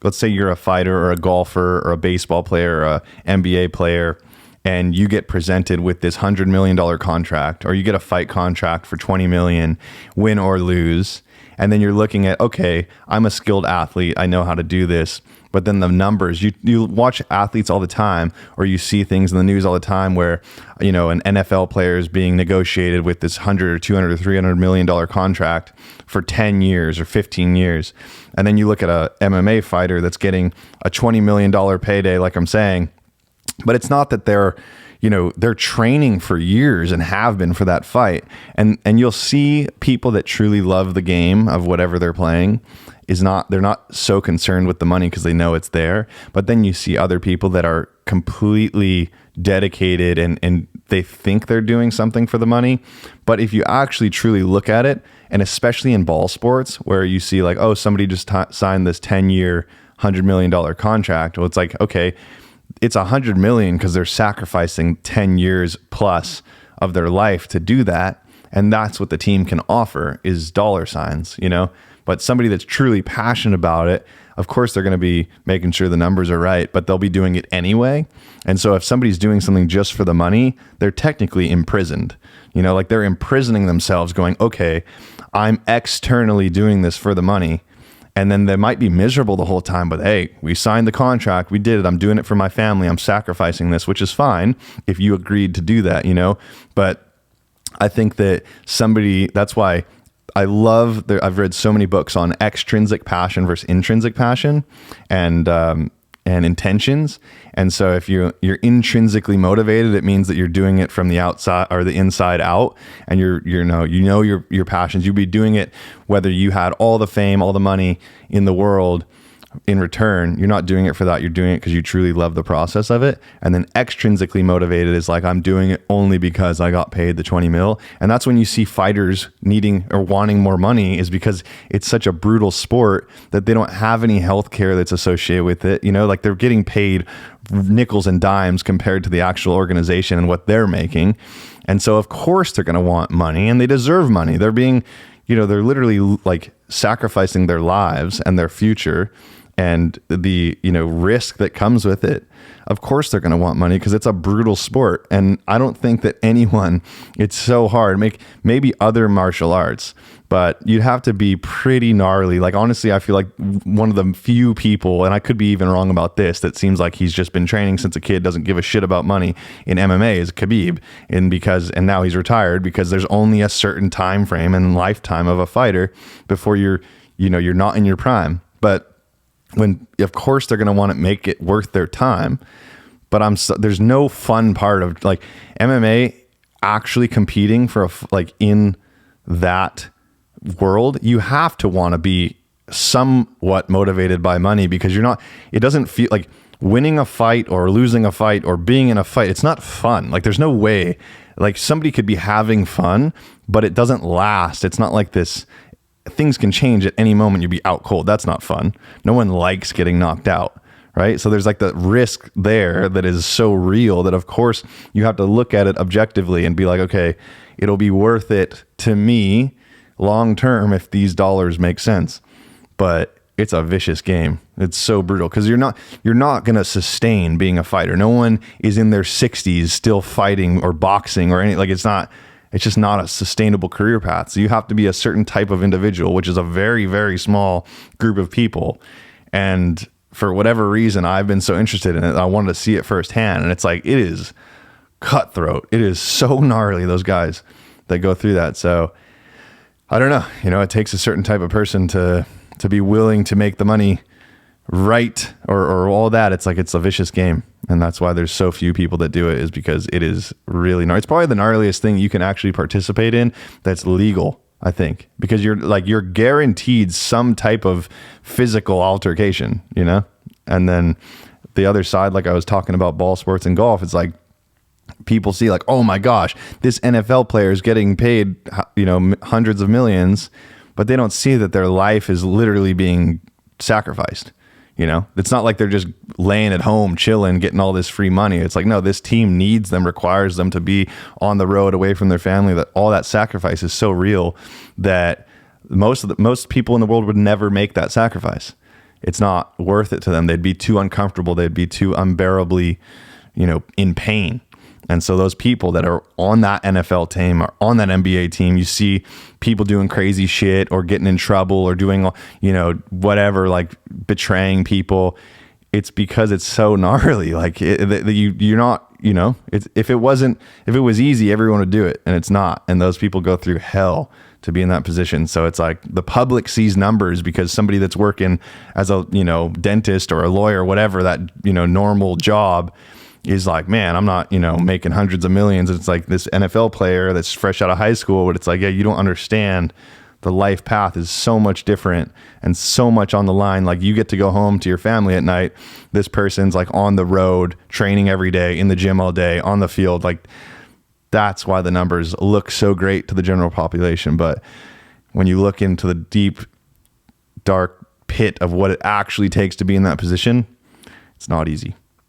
let's say you're a fighter or a golfer or a baseball player or a NBA player, and you get presented with this $100 million contract, or you get a fight contract for 20 million, win or lose. And then you're looking at, okay, I'm a skilled athlete. I know how to do this. But then the numbers, you watch athletes all the time, or you see things in the news all the time where, an NFL player is being negotiated with this 100 or 200 or $300 million contract for 10 years or 15 years. And then you look at a MMA fighter that's getting a $20 million payday, like I'm saying, but it's not that they're training for years and have been for that fight. And you'll see people that truly love the game of whatever they're playing they're not so concerned with the money because they know it's there. But then you see other people that are completely dedicated and they think they're doing something for the money. But if you actually truly look at it, and especially in ball sports where you see like, oh, somebody just signed this 10-year, $100 million contract. Well, it's like, okay, it's $100 million because they're sacrificing 10 years plus of their life to do that. And that's what the team can offer is dollar signs, but somebody that's truly passionate about it, of course, they're going to be making sure the numbers are right, but they'll be doing it anyway. And so if somebody's doing something just for the money, they're technically imprisoned, like they're imprisoning themselves going, okay, I'm externally doing this for the money. And then they might be miserable the whole time, but hey, we signed the contract. We did it. I'm doing it for my family. I'm sacrificing this, which is fine if you agreed to do that, But I think that that's why I've read so many books on extrinsic passion versus intrinsic passion and intentions. And so if you're intrinsically motivated, it means that you're doing it from the outside or the inside out, and your passions. You'd be doing it whether you had all the fame, all the money in the world. In return, you're not doing it for that. You're doing it because you truly love the process of it. And then extrinsically motivated is like, I'm doing it only because I got paid the 20 mil. And that's when you see fighters needing or wanting more money, is because it's such a brutal sport that they don't have any health care that's associated with it. Like they're getting paid nickels and dimes compared to the actual organization and what they're making. And so of course they're going to want money, and they deserve money. They're being, they're literally like sacrificing their lives and their future and the risk that comes with it. Of course they're going to want money because it's a brutal sport. And I don't think that it's so hard. Maybe other martial arts, but you'd have to be pretty gnarly. Like, honestly, I feel like one of the few people, and I could be even wrong about this, that seems like he's just been training since a kid, doesn't give a shit about money in MMA, is Khabib. And now he's retired because there's only a certain time frame and lifetime of a fighter before you're not in your prime. But of course they're going to want to make it worth their time, but there's no fun part of like MMA actually competing for in that world. You have to want to be somewhat motivated by money, because it doesn't feel like winning a fight or losing a fight or being in a fight. It's not fun. Like there's no way, like somebody could be having fun, but it doesn't last. It's not like this. Things can change at any moment. You'd be out cold. That's not fun. No one likes getting knocked out, right? So there's like the risk there that is so real that of course you have to look at it objectively and be like, okay, it'll be worth it to me long term if these dollars make sense. But it's a vicious game. It's so brutal because you're not going to sustain being a fighter. No one is in their 60s still fighting or boxing or anything. Like it's just not a sustainable career path. So you have to be a certain type of individual, which is a very, very small group of people. And for whatever reason, I've been so interested in it. I wanted to see it firsthand. And it's like, it is cutthroat. It is so gnarly, those guys that go through that. So I don't know, it takes a certain type of person to be willing to make the money right or all that. It's like, it's a vicious game. And that's why there's so few people that do it, is because it is really gnarly. It's probably the gnarliest thing you can actually participate in that's legal, I think, because you're guaranteed some type of physical altercation, and then the other side, like I was talking about ball sports and golf, it's like people see like, oh my gosh, this NFL player is getting paid, hundreds of millions, but they don't see that their life is literally being sacrificed. It's not like they're just laying at home, chilling, getting all this free money. It's like, no, this team needs them, requires them to be on the road away from their family. That all that sacrifice is so real that most people in the world would never make that sacrifice. it's not worth it to them. They'd be too uncomfortable. They'd be too unbearably, in pain. And so those people that are on that NFL team or on that NBA team, you see people doing crazy shit or getting in trouble or doing, whatever, like betraying people. It's because it's so gnarly. Like you're not, if it was easy, everyone would do it, and it's not. And those people go through hell to be in that position. So it's like the public sees numbers because somebody that's working as a, dentist or a lawyer, whatever, that, normal job is like, man, I'm not, making hundreds of millions. It's like this NFL player that's fresh out of high school, but it's like, yeah, you don't understand. The life path is so much different and so much on the line. Like, you get to go home to your family at night. This person's like on the road, training every day, in the gym all day, on the field. Like, that's why the numbers look so great to the general population. But when you look into the deep, dark pit of what it actually takes to be in that position, it's not easy.